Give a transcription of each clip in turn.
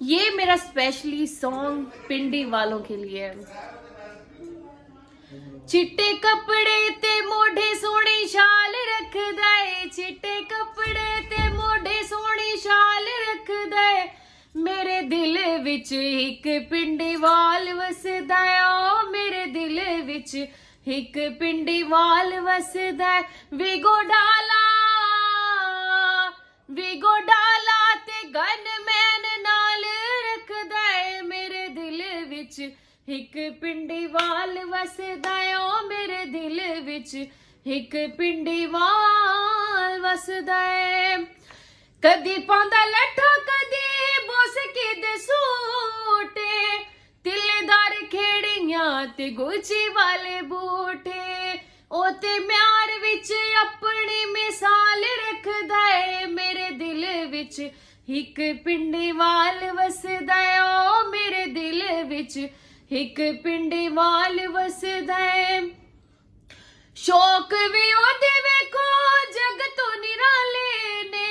ये मेरा specially song पिंडी वालों के लिए है। चिट्टे कपड़े ते मोढे सोहनी शाल रखदा है, चिट्टे कपड़े ते मोढे सोहनी शाल रखदा है। मेरे दिल विच एक पिंडी वाल वसदा है, ओ मेरे दिल विच एक पिंडी वाल वसदा है। विगो डाला ते गनमैन नाल रखदा है। मेरे दिल विच एक पिंडी वाल वसदा है, ओ मेरे दिल विच एक पिंडी वाल वसदा है। कदी पांदा लट्ठा कदी बोस के दे सूटे, तिलेदार खेड़ियां ते गुची वाले बूटे। ओ ते म्यार विच अपनी मिसाल रखदा है। मेरे दिल विच एक पिंडी वाल वसदा है, ओ मेरे दिल विच एक पिंडी वाल वसदा है। शौक भी ओदे वेखो जग तो निराले ने,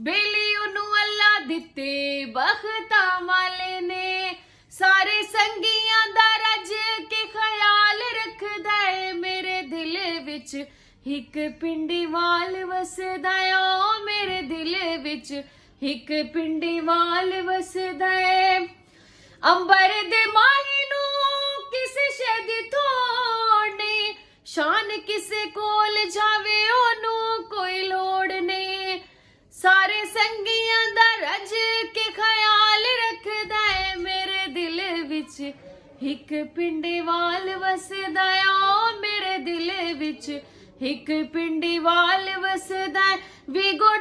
बेली ओनू अल्लाह दिते बखता वाले ने। सारे संगियां दा रज के ख्याल रखदा है। मेरे दिल विच एक पिंडी वाल वसदा है, ओ मेरे दिल विच एक पिंडी वाल वसदा है। अंबर दे माही नू किसे शे दी थोड़ नहीं, शान किसे कोल जावे ओनू कोई लोड़ नहीं। सारे संगियां दा रज के ख्याल रखदा है। मेरे दिल विच एक पिंडी वाल वसदा है, ओ मेरे दिल विच एक पिंडी वाल वसदा है। विगो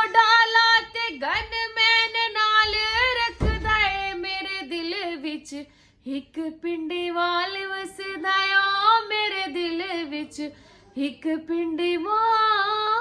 डाला ते गनमैन नाल रखदा है। मेरे दिल विच एक पिंडी वाल वसदा है, ओ मेरे दिल विच एक पिंडी वाल